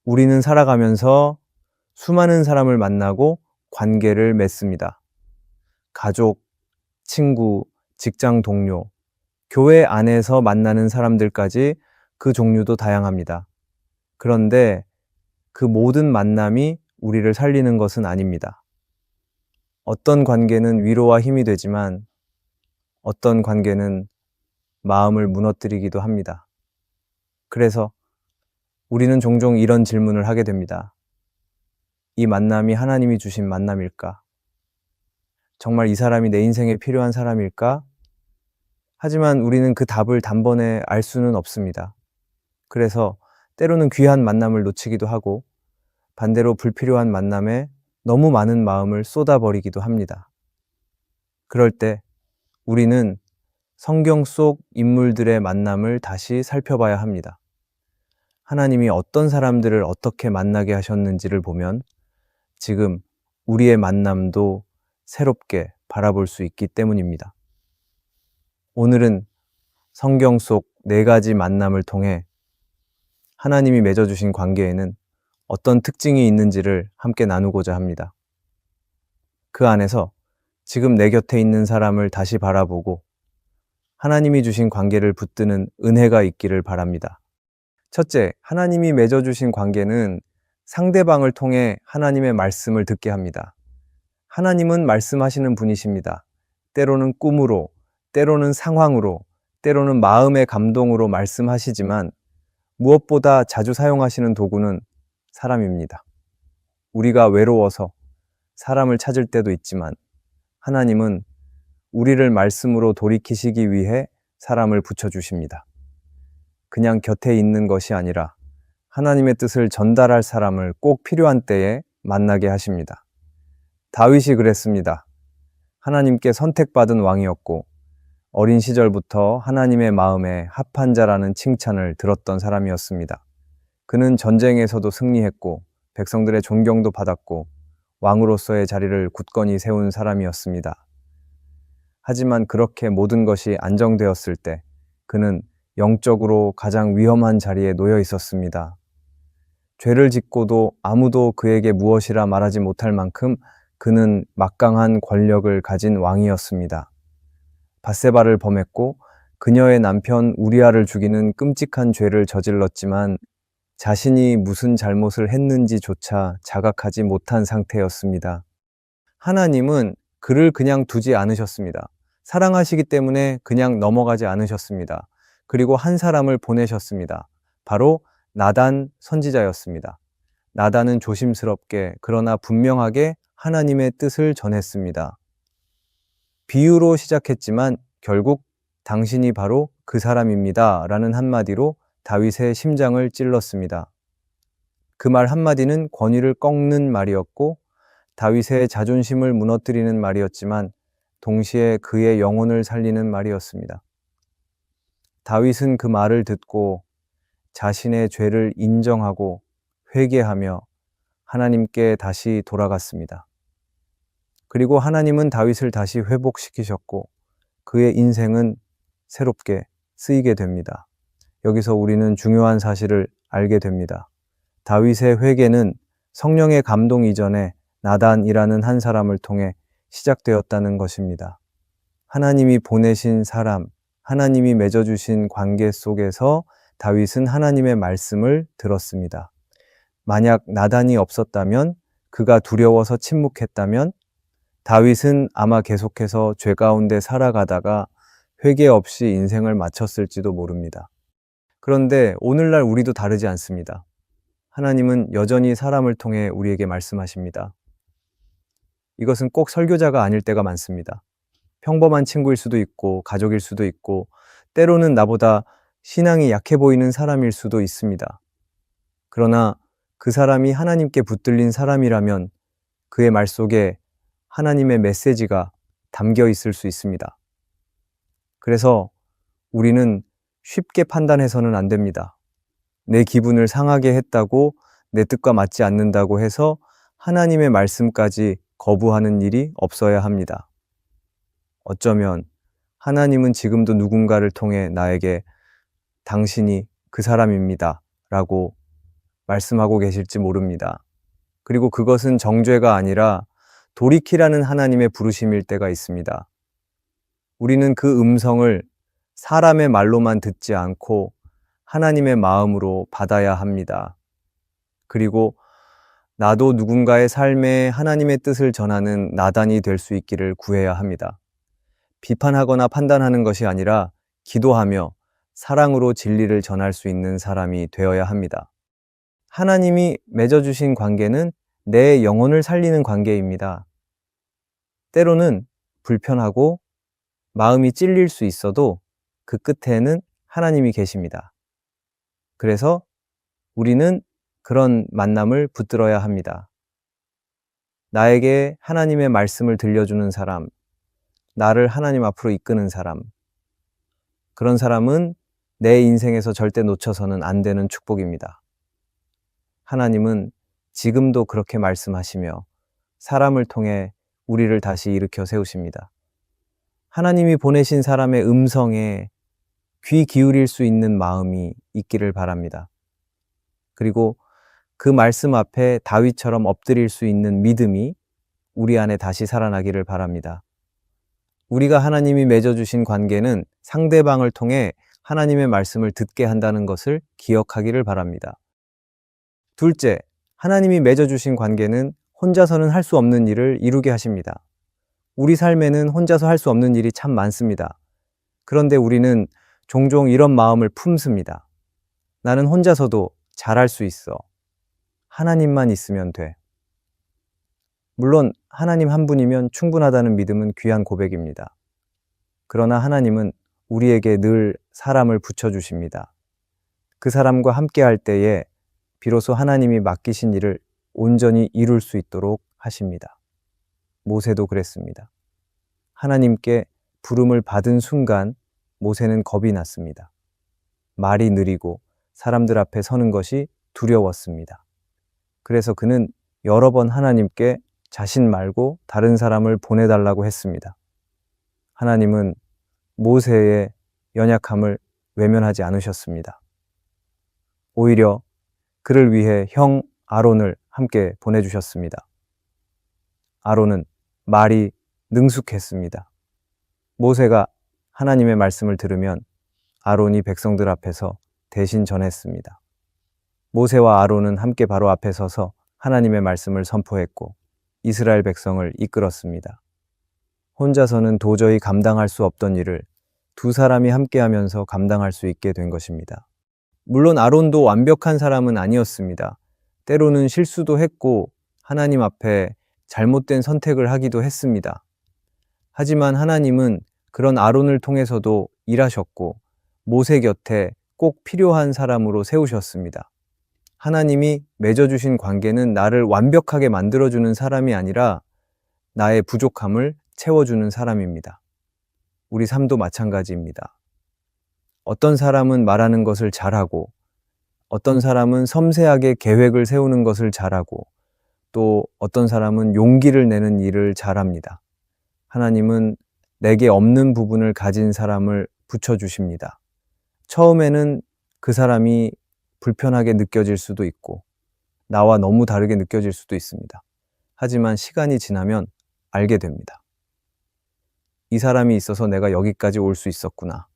우리는 살아가면서 수많은 사람을 만나고 관계를 맺습니다. 가족, 친구, 직장 동료, 교회 안에서 만나는 사람들까지 그 종류도 다양합니다. 그런데 그 모든 만남이 우리를 살리는 것은 아닙니다. 어떤 관계는 위로와 힘이 되지만 어떤 관계는 마음을 무너뜨리기도 합니다. 그래서 우리는 종종 이런 질문을 하게 됩니다. 이 만남이 하나님이 주신 만남일까? 정말 이 사람이 내 인생에 필요한 사람일까? 하지만 우리는 그 답을 단번에 알 수는 없습니다. 그래서 때로는 귀한 만남을 놓치기도 하고 반대로 불필요한 만남에 너무 많은 마음을 쏟아버리기도 합니다. 그럴 때 우리는 성경 속 인물들의 만남을 다시 살펴봐야 합니다. 하나님이 어떤 사람들을 어떻게 만나게 하셨는지를 보면 지금 우리의 만남도 새롭게 바라볼 수 있기 때문입니다. 오늘은 성경 속 4가지 만남을 통해 하나님이 맺어주신 관계에는 어떤 특징이 있는지를 함께 나누고자 합니다. 그 안에서 지금 내 곁에 있는 사람을 다시 바라보고 하나님이 주신 관계를 붙드는 은혜가 있기를 바랍니다. 첫째, 하나님이 맺어주신 관계는 상대방을 통해 하나님의 말씀을 듣게 합니다. 하나님은 말씀하시는 분이십니다. 때로는 꿈으로, 때로는 상황으로, 때로는 마음의 감동으로 말씀하시지만 무엇보다 자주 사용하시는 도구는 사람입니다. 우리가 외로워서 사람을 찾을 때도 있지만 하나님은 우리를 말씀으로 돌이키시기 위해 사람을 붙여주십니다. 그냥 곁에 있는 것이 아니라 하나님의 뜻을 전달할 사람을 꼭 필요한 때에 만나게 하십니다. 다윗이 그랬습니다. 하나님께 선택받은 왕이었고 어린 시절부터 하나님의 마음에 합한 자라는 칭찬을 들었던 사람이었습니다. 그는 전쟁에서도 승리했고 백성들의 존경도 받았고 왕으로서의 자리를 굳건히 세운 사람이었습니다. 하지만 그렇게 모든 것이 안정되었을 때 그는 영적으로 가장 위험한 자리에 놓여 있었습니다. 죄를 짓고도 아무도 그에게 무엇이라 말하지 못할 만큼 그는 막강한 권력을 가진 왕이었습니다. 밧세바를 범했고 그녀의 남편 우리아를 죽이는 끔찍한 죄를 저질렀지만 자신이 무슨 잘못을 했는지조차 자각하지 못한 상태였습니다. 하나님은 그를 그냥 두지 않으셨습니다. 사랑하시기 때문에 그냥 넘어가지 않으셨습니다. 그리고 한 사람을 보내셨습니다. 바로 나단 선지자였습니다. 나단은 조심스럽게 그러나 분명하게 하나님의 뜻을 전했습니다. 비유로 시작했지만 결국 당신이 바로 그 사람입니다 라는 한마디로 다윗의 심장을 찔렀습니다. 그 말 한마디는 권위를 꺾는 말이었고 다윗의 자존심을 무너뜨리는 말이었지만 동시에 그의 영혼을 살리는 말이었습니다. 다윗은 그 말을 듣고 자신의 죄를 인정하고 회개하며 하나님께 다시 돌아갔습니다. 그리고 하나님은 다윗을 다시 회복시키셨고 그의 인생은 새롭게 쓰이게 됩니다. 여기서 우리는 중요한 사실을 알게 됩니다. 다윗의 회개는 성령의 감동 이전에 나단이라는 한 사람을 통해 시작되었다는 것입니다. 하나님이 보내신 사람, 하나님이 맺어주신 관계 속에서 다윗은 하나님의 말씀을 들었습니다. 만약 나단이 없었다면, 그가 두려워서 침묵했다면 다윗은 아마 계속해서 죄 가운데 살아가다가 회개 없이 인생을 마쳤을지도 모릅니다. 그런데 오늘날 우리도 다르지 않습니다. 하나님은 여전히 사람을 통해 우리에게 말씀하십니다. 이것은 꼭 설교자가 아닐 때가 많습니다. 평범한 친구일 수도 있고 가족일 수도 있고 때로는 나보다 신앙이 약해 보이는 사람일 수도 있습니다. 그러나 그 사람이 하나님께 붙들린 사람이라면 그의 말 속에 하나님의 메시지가 담겨 있을 수 있습니다. 그래서 우리는 쉽게 판단해서는 안 됩니다. 내 기분을 상하게 했다고 내 뜻과 맞지 않는다고 해서 하나님의 말씀까지 거부하는 일이 없어야 합니다. 어쩌면 하나님은 지금도 누군가를 통해 나에게 당신이 그 사람입니다 라고 말씀하고 계실지 모릅니다. 그리고 그것은 정죄가 아니라 돌이키라는 하나님의 부르심일 때가 있습니다. 우리는 그 음성을 사람의 말로만 듣지 않고 하나님의 마음으로 받아야 합니다. 그리고 나도 누군가의 삶에 하나님의 뜻을 전하는 나단이 될 수 있기를 구해야 합니다. 비판하거나 판단하는 것이 아니라 기도하며 사랑으로 진리를 전할 수 있는 사람이 되어야 합니다. 하나님이 맺어주신 관계는 내 영혼을 살리는 관계입니다. 때로는 불편하고 마음이 찔릴 수 있어도 그 끝에는 하나님이 계십니다. 그래서 우리는 그런 만남을 붙들어야 합니다. 나에게 하나님의 말씀을 들려주는 사람, 나를 하나님 앞으로 이끄는 사람, 그런 사람은 내 인생에서 절대 놓쳐서는 안 되는 축복입니다. 하나님은 지금도 그렇게 말씀하시며 사람을 통해 우리를 다시 일으켜 세우십니다. 하나님이 보내신 사람의 음성에 귀 기울일 수 있는 마음이 있기를 바랍니다. 그리고 그 말씀 앞에 다윗처럼 엎드릴 수 있는 믿음이 우리 안에 다시 살아나기를 바랍니다. 우리가 하나님이 맺어주신 관계는 상대방을 통해 하나님의 말씀을 듣게 한다는 것을 기억하기를 바랍니다. 둘째, 하나님이 맺어주신 관계는 혼자서는 할 수 없는 일을 이루게 하십니다. 우리 삶에는 혼자서 할 수 없는 일이 참 많습니다. 그런데 우리는 종종 이런 마음을 품습니다. 나는 혼자서도 잘할 수 있어. 하나님만 있으면 돼. 물론 하나님 한 분이면 충분하다는 믿음은 귀한 고백입니다. 그러나 하나님은 우리에게 늘 사람을 붙여주십니다. 그 사람과 함께 할 때에 비로소 하나님이 맡기신 일을 온전히 이룰 수 있도록 하십니다. 모세도 그랬습니다. 하나님께 부름을 받은 순간 모세는 겁이 났습니다. 말이 느리고 사람들 앞에 서는 것이 두려웠습니다. 그래서 그는 여러 번 하나님께 자신 말고 다른 사람을 보내달라고 했습니다. 하나님은 모세의 연약함을 외면하지 않으셨습니다. 오히려 그를 위해 형 아론을 함께 보내주셨습니다. 아론은 말이 능숙했습니다. 모세가 하나님의 말씀을 들으면 아론이 백성들 앞에서 대신 전했습니다. 모세와 아론은 함께 바로 앞에 서서 하나님의 말씀을 선포했고 이스라엘 백성을 이끌었습니다. 혼자서는 도저히 감당할 수 없던 일을 두 사람이 함께하면서 감당할 수 있게 된 것입니다. 물론 아론도 완벽한 사람은 아니었습니다. 때로는 실수도 했고 하나님 앞에 잘못된 선택을 하기도 했습니다. 하지만 하나님은 그런 아론을 통해서도 일하셨고 모세 곁에 꼭 필요한 사람으로 세우셨습니다. 하나님이 맺어주신 관계는 나를 완벽하게 만들어주는 사람이 아니라 나의 부족함을 채워주는 사람입니다. 우리 삶도 마찬가지입니다. 어떤 사람은 말하는 것을 잘하고 어떤 사람은 섬세하게 계획을 세우는 것을 잘하고 또 어떤 사람은 용기를 내는 일을 잘합니다. 하나님은 내게 없는 부분을 가진 사람을 붙여주십니다. 처음에는 그 사람이 불편하게 느껴질 수도 있고 나와 너무 다르게 느껴질 수도 있습니다. 하지만 시간이 지나면 알게 됩니다. 이 사람이 있어서 내가 여기까지 올 수 있었구나.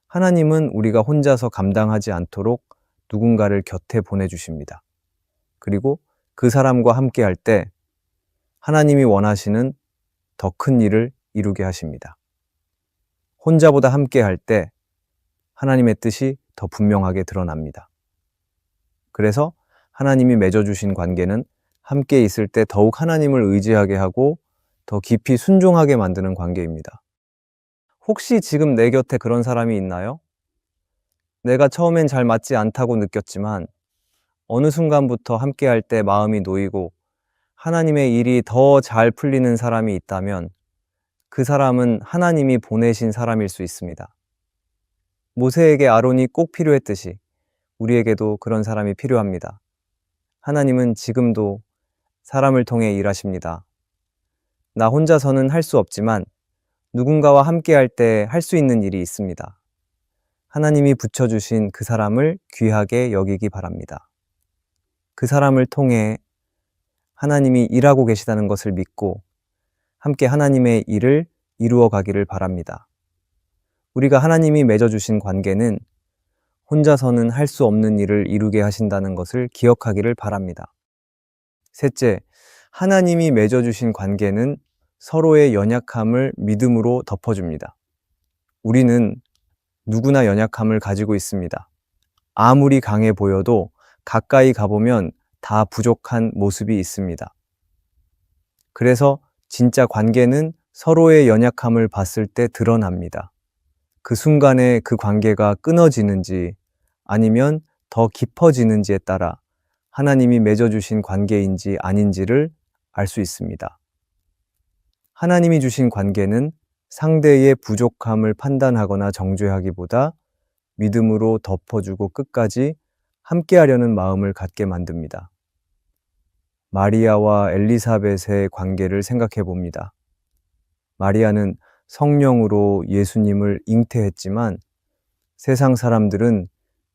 하나님은 우리가 혼자서 감당하지 않도록 누군가를 곁에 보내주십니다. 그리고 그 사람과 함께 할 때 하나님이 원하시는 더 큰 일을 이루게 하십니다. 혼자보다 함께 할 때 하나님의 뜻이 더 분명하게 드러납니다. 그래서 하나님이 맺어주신 관계는 함께 있을 때 더욱 하나님을 의지하게 하고 더 깊이 순종하게 만드는 관계입니다. 혹시 지금 내 곁에 그런 사람이 있나요? 내가 처음엔 잘 맞지 않다고 느꼈지만 어느 순간부터 함께 할 때 마음이 놓이고 하나님의 일이 더 잘 풀리는 사람이 있다면 그 사람은 하나님이 보내신 사람일 수 있습니다. 모세에게 아론이 꼭 필요했듯이 우리에게도 그런 사람이 필요합니다. 하나님은 지금도 사람을 통해 일하십니다. 나 혼자서는 할 수 없지만 누군가와 함께 할 때 할 수 있는 일이 있습니다. 하나님이 붙여주신 그 사람을 귀하게 여기기 바랍니다. 그 사람을 통해 하나님이 일하고 계시다는 것을 믿고 함께 하나님의 일을 이루어 가기를 바랍니다. 우리가 하나님이 맺어주신 관계는 혼자서는 할 수 없는 일을 이루게 하신다는 것을 기억하기를 바랍니다. 셋째, 하나님이 맺어주신 관계는 서로의 연약함을 믿음으로 덮어줍니다. 우리는 누구나 연약함을 가지고 있습니다. 아무리 강해 보여도 가까이 가보면 다 부족한 모습이 있습니다. 그래서 진짜 관계는 서로의 연약함을 봤을 때 드러납니다. 그 순간에 그 관계가 끊어지는지 아니면 더 깊어지는지에 따라 하나님이 맺어주신 관계인지 아닌지를 알 수 있습니다. 하나님이 주신 관계는 상대의 부족함을 판단하거나 정죄하기보다 믿음으로 덮어주고 끝까지 함께하려는 마음을 갖게 만듭니다. 마리아와 엘리사벳의 관계를 생각해 봅니다. 마리아는 성령으로 예수님을 잉태했지만 세상 사람들은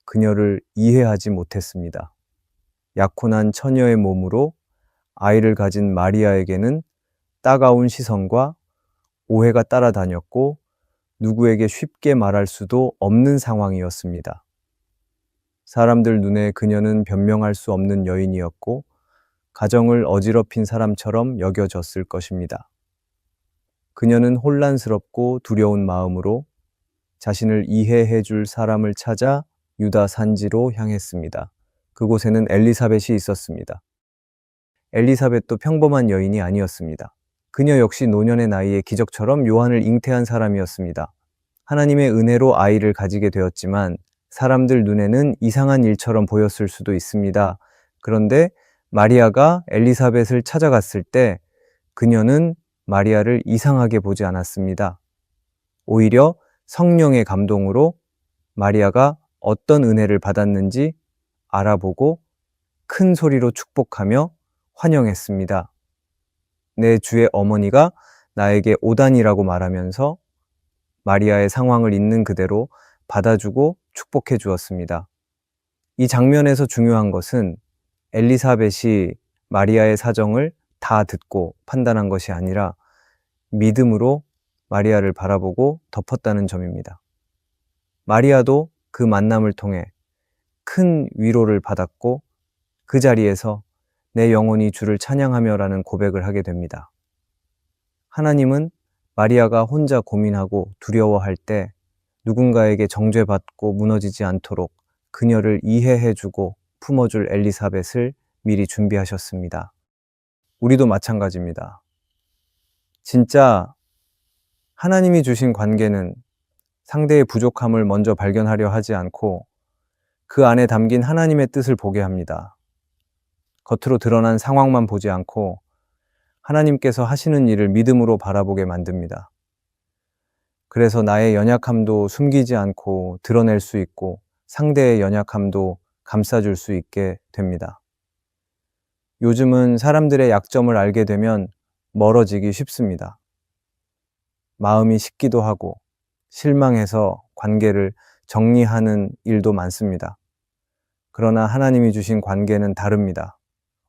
그녀를 이해하지 못했습니다. 약혼한 처녀의 몸으로 아이를 가진 마리아에게는 따가운 시선과 오해가 따라다녔고 누구에게 쉽게 말할 수도 없는 상황이었습니다. 사람들 눈에 그녀는 변명할 수 없는 여인이었고 가정을 어지럽힌 사람처럼 여겨졌을 것입니다. 그녀는 혼란스럽고 두려운 마음으로 자신을 이해해 줄 사람을 찾아 유다 산지로 향했습니다. 그곳에는 엘리사벳이 있었습니다. 엘리사벳도 평범한 여인이 아니었습니다. 그녀 역시 노년의 나이에 기적처럼 요한을 잉태한 사람이었습니다. 하나님의 은혜로 아이를 가지게 되었지만 사람들 눈에는 이상한 일처럼 보였을 수도 있습니다. 그런데 마리아가 엘리사벳을 찾아갔을 때 그녀는 마리아를 이상하게 보지 않았습니다. 오히려 성령의 감동으로 마리아가 어떤 은혜를 받았는지 알아보고 큰 소리로 축복하며 환영했습니다. 내 주의 어머니가 나에게 오다니라고 말하면서 마리아의 상황을 있는 그대로 받아주고 축복해 주었습니다. 이 장면에서 중요한 것은 엘리사벳이 마리아의 사정을 다 듣고 판단한 것이 아니라 믿음으로 마리아를 바라보고 덮었다는 점입니다. 마리아도 그 만남을 통해 큰 위로를 받았고 그 자리에서 내 영혼이 주를 찬양하며라는 고백을 하게 됩니다. 하나님은 마리아가 혼자 고민하고 두려워할 때 누군가에게 정죄받고 무너지지 않도록 그녀를 이해해주고 품어줄 엘리사벳을 미리 준비하셨습니다. 우리도 마찬가지입니다. 진짜 하나님이 주신 관계는 상대의 부족함을 먼저 발견하려 하지 않고 그 안에 담긴 하나님의 뜻을 보게 합니다. 겉으로 드러난 상황만 보지 않고 하나님께서 하시는 일을 믿음으로 바라보게 만듭니다. 그래서 나의 연약함도 숨기지 않고 드러낼 수 있고 상대의 연약함도 감싸줄 수 있게 됩니다. 요즘은 사람들의 약점을 알게 되면 멀어지기 쉽습니다. 마음이 식기도 하고 실망해서 관계를 정리하는 일도 많습니다. 그러나 하나님이 주신 관계는 다릅니다.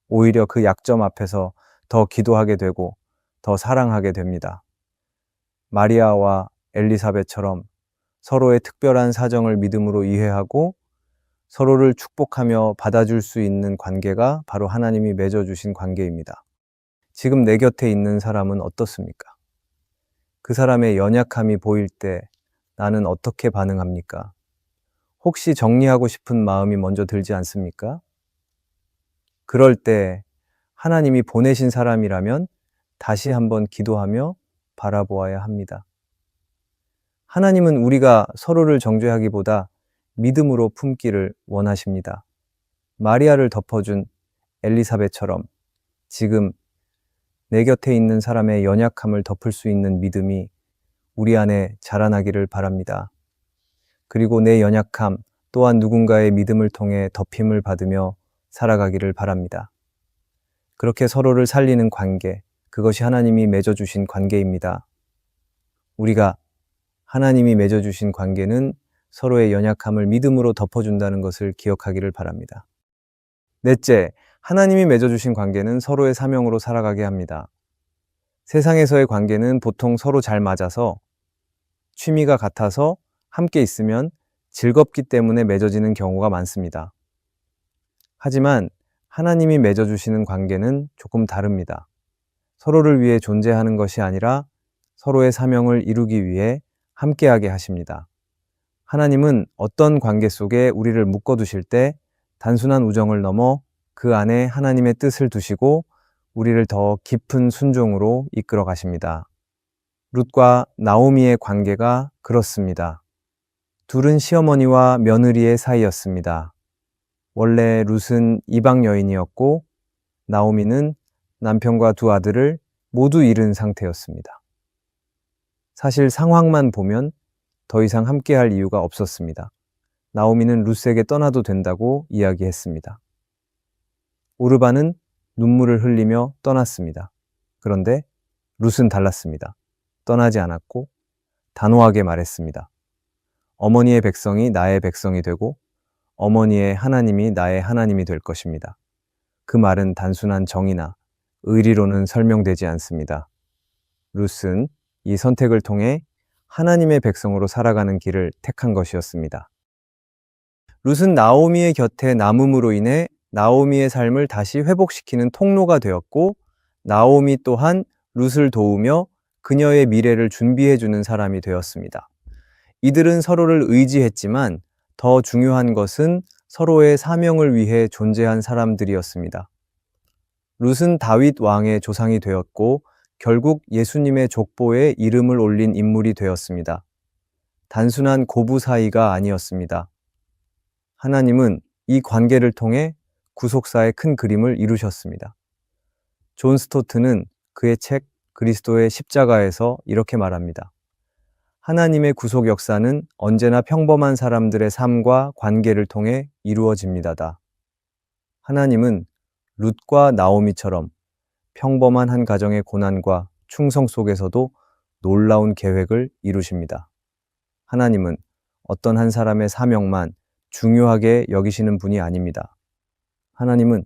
오히려 그 약점 앞에서 더 기도하게 되고 더 사랑하게 됩니다. 마리아와 엘리사벳처럼 서로의 특별한 사정을 믿음으로 이해하고 서로를 축복하며 받아줄 수 있는 관계가 바로 하나님이 맺어주신 관계입니다. 지금 내 곁에 있는 사람은 어떻습니까? 그 사람의 연약함이 보일 때 나는 어떻게 반응합니까? 혹시 정리하고 싶은 마음이 먼저 들지 않습니까? 그럴 때 하나님이 보내신 사람이라면 다시 한번 기도하며 바라보아야 합니다. 하나님은 우리가 서로를 정죄하기보다 믿음으로 품기를 원하십니다. 마리아를 덮어준 엘리사벳처럼 지금 내 곁에 있는 사람의 연약함을 덮을 수 있는 믿음이 우리 안에 자라나기를 바랍니다. 그리고 내 연약함 또한 누군가의 믿음을 통해 덮임을 받으며 살아가기를 바랍니다. 그렇게 서로를 살리는 관계, 그것이 하나님이 맺어주신 관계입니다. 우리가 하나님이 맺어주신 관계는 서로의 연약함을 믿음으로 덮어준다는 것을 기억하기를 바랍니다. 넷째, 하나님이 맺어주신 관계는 서로의 사명으로 살아가게 합니다. 세상에서의 관계는 보통 서로 잘 맞아서 취미가 같아서 함께 있으면 즐겁기 때문에 맺어지는 경우가 많습니다. 하지만 하나님이 맺어주시는 관계는 조금 다릅니다. 서로를 위해 존재하는 것이 아니라 서로의 사명을 이루기 위해 함께하게 하십니다. 하나님은 어떤 관계 속에 우리를 묶어두실 때 단순한 우정을 넘어 그 안에 하나님의 뜻을 두시고 우리를 더 깊은 순종으로 이끌어 가십니다. 룻과 나오미의 관계가 그렇습니다. 둘은 시어머니와 며느리의 사이였습니다. 원래 룻은 이방 여인이었고 나오미는 남편과 두 아들을 모두 잃은 상태였습니다. 사실 상황만 보면 더 이상 함께할 이유가 없었습니다. 나오미는 룻에게 떠나도 된다고 이야기했습니다. 오르바는 눈물을 흘리며 떠났습니다. 그런데 룻은 달랐습니다. 떠나지 않았고 단호하게 말했습니다. 어머니의 백성이 나의 백성이 되고 어머니의 하나님이 나의 하나님이 될 것입니다. 그 말은 단순한 정의나 의리로는 설명되지 않습니다. 룻은 이 선택을 통해 하나님의 백성으로 살아가는 길을 택한 것이었습니다. 룻은 나오미의 곁에 남음으로 인해 나오미의 삶을 다시 회복시키는 통로가 되었고 나오미 또한 룻을 도우며 그녀의 미래를 준비해주는 사람이 되었습니다. 이들은 서로를 의지했지만 더 중요한 것은 서로의 사명을 위해 존재한 사람들이었습니다. 룻은 다윗 왕의 조상이 되었고 결국 예수님의 족보에 이름을 올린 인물이 되었습니다. 단순한 고부 사이가 아니었습니다. 하나님은 이 관계를 통해 구속사의 큰 그림을 이루셨습니다. 존 스토트는 그의 책 그리스도의 십자가에서 이렇게 말합니다. 하나님의 구속 역사는 언제나 평범한 사람들의 삶과 관계를 통해 이루어집니다다. 하나님은 룻과 나오미처럼 평범한 한 가정의 고난과 충성 속에서도 놀라운 계획을 이루십니다. 하나님은 어떤 한 사람의 사명만 중요하게 여기시는 분이 아닙니다. 하나님은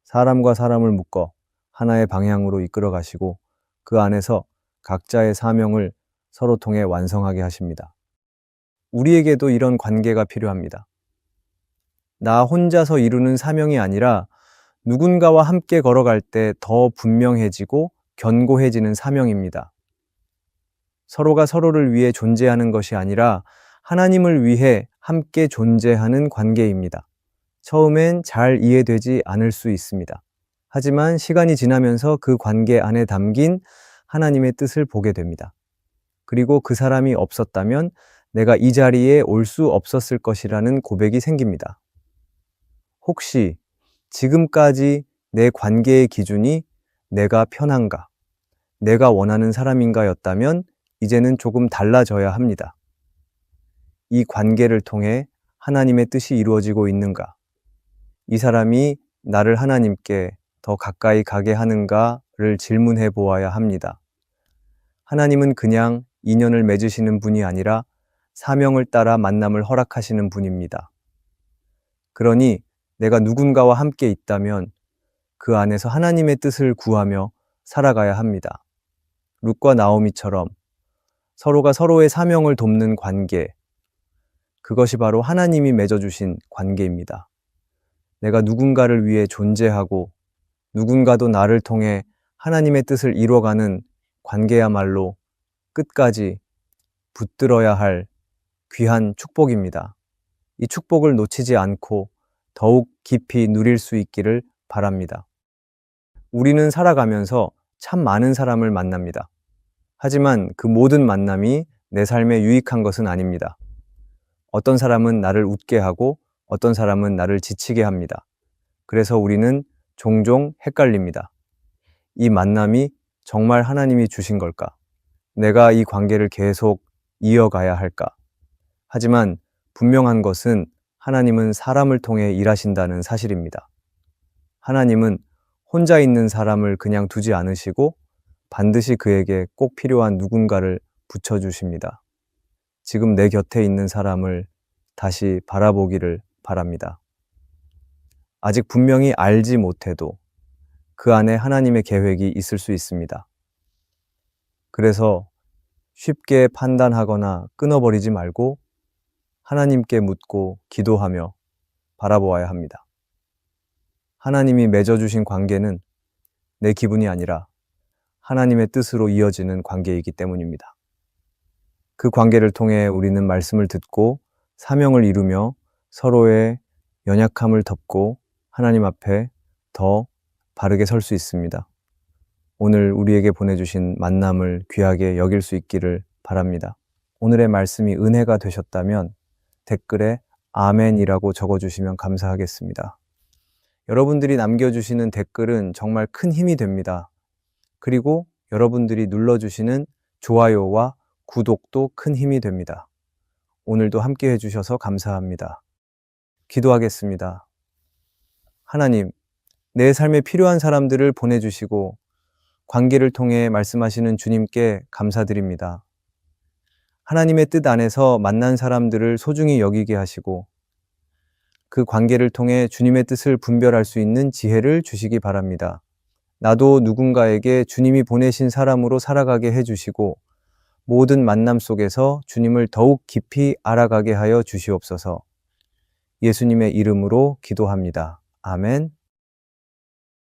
사람과 사람을 묶어 하나의 방향으로 이끌어 가시고 그 안에서 각자의 사명을 서로 통해 완성하게 하십니다. 우리에게도 이런 관계가 필요합니다. 나 혼자서 이루는 사명이 아니라 누군가와 함께 걸어갈 때 더 분명해지고 견고해지는 사명입니다. 서로가 서로를 위해 존재하는 것이 아니라 하나님을 위해 함께 존재하는 관계입니다. 처음엔 잘 이해되지 않을 수 있습니다. 하지만 시간이 지나면서 그 관계 안에 담긴 하나님의 뜻을 보게 됩니다. 그리고 그 사람이 없었다면 내가 이 자리에 올 수 없었을 것이라는 고백이 생깁니다. 혹시 지금까지 내 관계의 기준이 내가 편한가, 내가 원하는 사람인가였다면 이제는 조금 달라져야 합니다. 이 관계를 통해 하나님의 뜻이 이루어지고 있는가? 이 사람이 나를 하나님께 더 가까이 가게 하는가를 질문해 보아야 합니다. 하나님은 그냥 인연을 맺으시는 분이 아니라 사명을 따라 만남을 허락하시는 분입니다. 그러니 내가 누군가와 함께 있다면 그 안에서 하나님의 뜻을 구하며 살아가야 합니다. 룻과 나오미처럼 서로가 서로의 사명을 돕는 관계, 그것이 바로 하나님이 맺어주신 관계입니다. 내가 누군가를 위해 존재하고 누군가도 나를 통해 하나님의 뜻을 이뤄가는 관계야말로 끝까지 붙들어야 할 귀한 축복입니다. 이 축복을 놓치지 않고 더욱 깊이 누릴 수 있기를 바랍니다. 우리는 살아가면서 참 많은 사람을 만납니다. 하지만 그 모든 만남이 내 삶에 유익한 것은 아닙니다. 어떤 사람은 나를 웃게 하고 어떤 사람은 나를 지치게 합니다. 그래서 우리는 종종 헷갈립니다. 이 만남이 정말 하나님이 주신 걸까? 내가 이 관계를 계속 이어가야 할까? 하지만 분명한 것은 하나님은 사람을 통해 일하신다는 사실입니다. 하나님은 혼자 있는 사람을 그냥 두지 않으시고 반드시 그에게 꼭 필요한 누군가를 붙여주십니다. 지금 내 곁에 있는 사람을 다시 바라보기를 바랍니다. 아직 분명히 알지 못해도 그 안에 하나님의 계획이 있을 수 있습니다. 그래서 쉽게 판단하거나 끊어버리지 말고 하나님께 묻고 기도하며 바라보아야 합니다. 하나님이 맺어주신 관계는 내 기분이 아니라 하나님의 뜻으로 이어지는 관계이기 때문입니다. 그 관계를 통해 우리는 말씀을 듣고 사명을 이루며 서로의 연약함을 덮고 하나님 앞에 더 바르게 설 수 있습니다. 오늘 우리에게 보내주신 만남을 귀하게 여길 수 있기를 바랍니다. 오늘의 말씀이 은혜가 되셨다면 댓글에 아멘이라고 적어주시면 감사하겠습니다. 여러분들이 남겨주시는 댓글은 정말 큰 힘이 됩니다. 그리고 여러분들이 눌러주시는 좋아요와 구독도 큰 힘이 됩니다. 오늘도 함께 해주셔서 감사합니다. 기도하겠습니다. 하나님, 내 삶에 필요한 사람들을 보내주시고 관계를 통해 말씀하시는 주님께 감사드립니다. 하나님의 뜻 안에서 만난 사람들을 소중히 여기게 하시고 그 관계를 통해 주님의 뜻을 분별할 수 있는 지혜를 주시기 바랍니다. 나도 누군가에게 주님이 보내신 사람으로 살아가게 해주시고 모든 만남 속에서 주님을 더욱 깊이 알아가게 하여 주시옵소서. 예수님의 이름으로 기도합니다. 아멘.